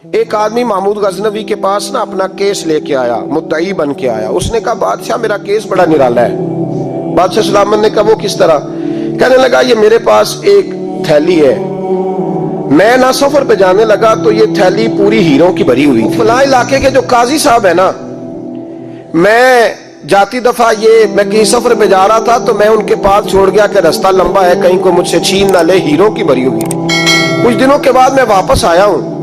ایک آدمی محمود غزنوی کے پاس نا اپنا کیس لے کے آیا، مدعی بن کے آیا. اس نے کہا بادشاہ میرا کیس بڑا نرالا ہے. بادشاہ سلامت نے کہا وہ کس طرح؟ کہنے لگا یہ میرے پاس ایک تھیلی ہے، میں نہ سفر پہ جانے لگا تو یہ تھیلی پوری ہیروں کی بھری ہوئی. فلاں علاقے کے جو قاضی صاحب ہے نا، میں جاتی دفعہ میں کہیں سفر پہ جا رہا تھا تو میں ان کے پاس چھوڑ گیا کہ رستہ لمبا ہے، کہیں کو مجھ سے چھین نہ لے، ہیروں کی بھری ہوئی. کچھ دنوں کے بعد میں واپس آیا ہوں،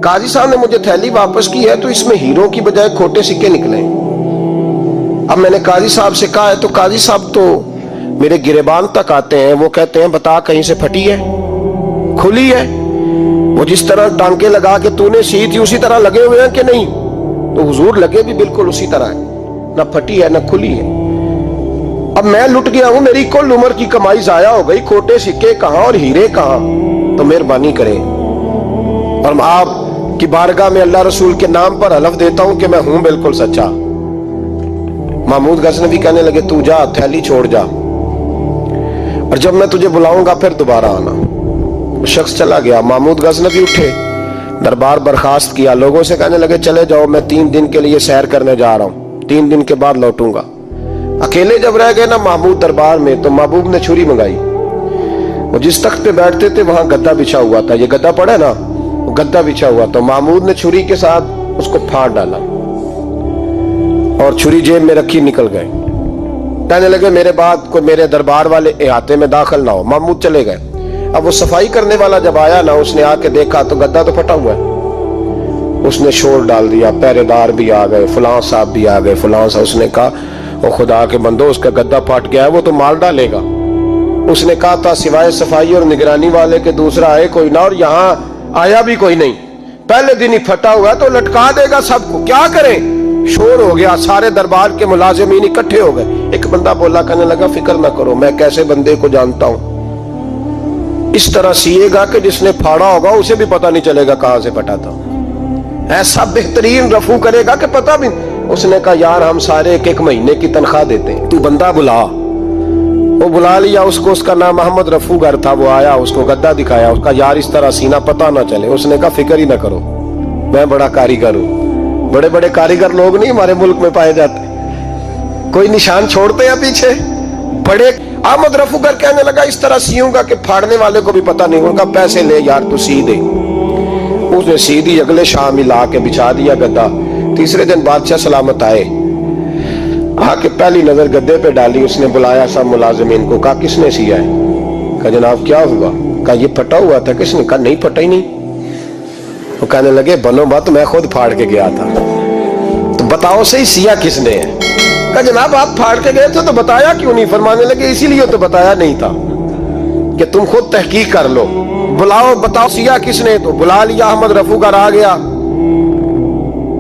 قاضی صاحب نے مجھے تھیلی واپس کی ہے تو اس میں ہیروں کی بجائے کھوٹے سکے نکلے. اب میں نے قاضی صاحب سے کہا ہے تو قاضی صاحب تو میرے گریبان تک آتے ہیں، وہ کہتے ہیں بتا کہیں سے پھٹی ہے، کھلی ہے؟ وہ جس طرح ٹانکے لگا کے تو نے سی تھی اسی طرح لگے ہوئے ہیں کہ نہیں؟ تو حضور لگے بھی بالکل اسی طرح ہے، نہ پھٹی ہے نہ کھلی ہے. اب میں لٹ گیا ہوں، میری کل عمر کی کمائی ضائع ہو گئی، کھوٹے سکے کہاں اور ہیرے کہاں؟ تو مہربانی کریں. اور آپ کی بارگاہ میں اللہ رسول کے نام پر حلف دیتا ہوں کہ میں ہوں بالکل سچا. محمود غزنوی کہنے لگے تو جا، تھیلی چھوڑ جا، اور جب میں تجھے بلاؤں گا پھر دوبارہ آنا. شخص چلا گیا. محمود غزنوی اٹھے، دربار برخاست کیا، لوگوں سے کہنے لگے چلے جاؤ، میں 3 دن کے لیے سیر کرنے جا رہا ہوں، 3 دن کے بعد لوٹوں گا. اکیلے جب رہ گئے نا محمود دربار میں تو محبوب نے چھری منگائی. وہ جس تخت پہ بیٹھتے تھے وہاں گدا بچھا ہوا تھا، یہ گدا پڑا ہے نا، وہ گدا بچھا ہوا تھا. محمود نے چھری کے ساتھ اس کو پھاڑ ڈالا اور چھری جیب میں رکھی نکل گئے. کہنے لگے میرے بعد کوئی میرے دربار والے احاطے میں داخل نہ ہو. محمود چلے گئے. اب وہ صفائی کرنے والا جب آیا نا، اس نے آ کے دیکھا تو گدا تو پھٹا ہوا ہے. اس نے شور ڈال دیا، پہرے دار بھی آ گئے، فلاں صاحب بھی آ گئے، فلاں صاحب. اس نے کہا وہ خدا کے بندو، اس کا گدا پھٹ گیا ہے، وہ تو مال ڈالے گا. اس نے کہا تھا سوائے صفائی اور نگرانی والے کے دوسرا آئے کوئی نہ، اور یہاں آیا بھی کوئی نہیں. پہلے دن ہی پھٹا ہوا ہے تو لٹکا دے گا سب کو، کیا کریں؟ شور ہو گیا، سارے دربار کے ملازمین اکٹھے ہو گئے. ایک بندہ بولا، کہنے لگا فکر نہ کرو، میں کیسے بندے کو جانتا ہوں، اس طرح سیے گا کہ جس نے پھاڑا ہوگا اسے بھی پتہ نہیں چلے گا کہاں سے پھٹا تھا. ایسا بہترین رفو کرے گا کہ پتہ بھی. اس نے کہا یار ہم سارے 1 مہینے کی تنخواہ دیتے ہیں، تو بندہ بلا. وہ بلا لیا اس کو، اس کا نام محمد رفو گر تھا. وہ آیا، اس کو گدا دکھایا، اس کا یار اس طرح سینہ پتہ نہ چلے. اس نے کہا فکر ہی نہ کرو، میں بڑا کاریگر ہوں. بڑے بڑے کاریگر لوگ نہیں ہمارے ملک میں پائے جاتے، کوئی نشان چھوڑتے ہیں پیچھے بڑے. احمد رفو گر کہنے لگا اس طرح سیوں گا کہ پھاڑنے والے کو بھی پتہ نہیں ہوگا. پیسے لے یار تو سی دے. اس نے سی دی، اگلے شام ہی لا کے بچھا دیا گدا. تیسرے دن بادشاہ سلامت آئے، آ کے پہلی نظر گدے پہ ڈالی. اس نے بلایا سب ملازمین کو، کہا کس نے سیا ہے؟ کہا جناب کیا ہوا؟ کہا یہ پھٹا ہوا تھا. کس نے؟ کہا نہیں پھٹا ہی نہیں. وہ کہنے لگے بنو بات، میں خود پھاڑ کے گیا تھا، تو بتاؤ صحیح سیا کس نے ہے؟ کہا جناب آپ پھاڑ کے گئے تھے تو بتایا کیوں نہیں؟ فرمانے لگے اسی لیے تو بتایا نہیں تھا کہ تم خود تحقیق کر لو، بلاؤ بتاؤ سیا کس نے. تو بلا لیا، احمد رفو گر آ گیا.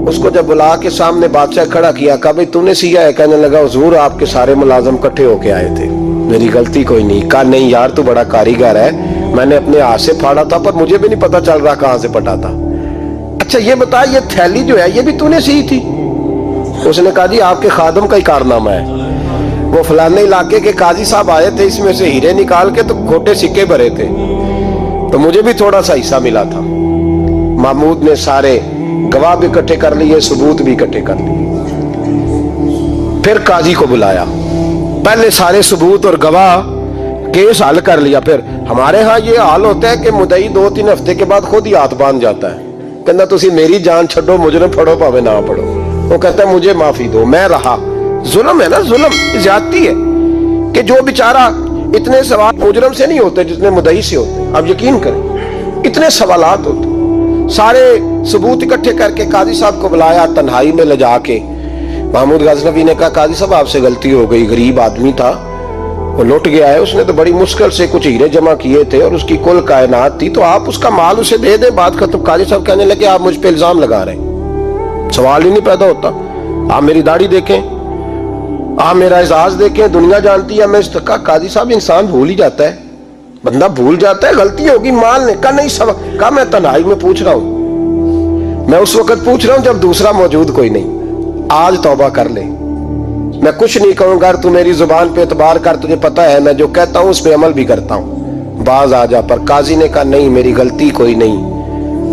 اس کو جب بلا کے سامنے بادشاہ کھڑا کیا، کہا بھئی تو نے سیا ہے؟ کہنے لگا حضور آپ کے سارے ملازم کٹھے ہو کے آئے تھے، میری غلطی کوئی نہیں. کہا نہیں یار تو بڑا کاریگر ہے، میں نے اپنے ہاتھ سے پھاڑا تھا پر مجھے بھی نہیں پتا چل رہا کہاں سے پھٹا تھا. اچھا یہ بتا یہ تھیلی جو ہے یہ بھی تو نے سی تھی؟ اس نے کہا جی آپ کے خادم کا ہی کارنامہ ہے، وہ فلانے علاقے کے قاضی صاحب آئے تھے، اس میں سے ہیرے نکال کے تو کھوٹے سکے بھرے تھے، تو مجھے بھی تھوڑا سا حصہ ملا تھا. محمود نے سارے گواہ بھی اکٹھے کر لیے، ثبوت بھی اکٹھے کر لیے. پھر قاضی کو بلایا، پہلے سارے ثبوت اور گواہ کیس حل کر لیا. پھر ہمارے ہاں یہ حال ہوتا ہے کہ مدعی 2-3 ہفتے کے بعد خود ہی ہاتھ باندھ جاتا ہے، کہنا تسی میری جان چھڈو، مجرم پھڑو پاوے نہ پڑھو. وہ کہتا ہے مجھے معافی دو، میں رہا. ظلم ہے نا، ظلم زیادتی ہے کہ جو بیچارہ اتنے سوال مجرم سے نہیں ہوتے جتنے مدعی سے ہوتے. آپ یقین کریں اتنے سوالات ہوتے. سارے ثبوت اکٹھے کر کے قاضی صاحب کو بلایا، تنہائی میں لے جا کے. محمود غزنوی نے کہا قاضی صاحب آپ سے غلطی ہو گئی، غریب آدمی تھا، وہ لوٹ گیا ہے، اس نے تو بڑی مشکل سے کچھ ہیرے جمع کیے تھے اور اس کی کل کائنات تھی، تو آپ اس کا مال اسے دے دیں، بات ختم. قاضی صاحب کہنے لگے آپ مجھ پہ الزام لگا رہے ہیں، سوال ہی نہیں پیدا ہوتا. آپ میری داڑھی دیکھیں، آپ میرا اعزاز دیکھیں، دنیا جانتی ہے میں اس تک. قاضی صاحب انسان بھول ہی جاتا ہے، بندہ بھول جاتا ہے، غلطی ہوگی. مال نے کہا نہیں سب کہا میں تنہائی میں پوچھ رہا ہوں، میں اس وقت پوچھ رہا ہوں جب دوسرا موجود کوئی نہیں. آج توبہ کر لے، میں کچھ نہیں کہوں گا، تو میری زبان پہ اعتبار کر، تجھے پتہ ہے میں جو کہتا ہوں اس پہ عمل بھی کرتا ہوں، باز آ جا. پر قاضی نے کہا نہیں میری غلطی کوئی نہیں،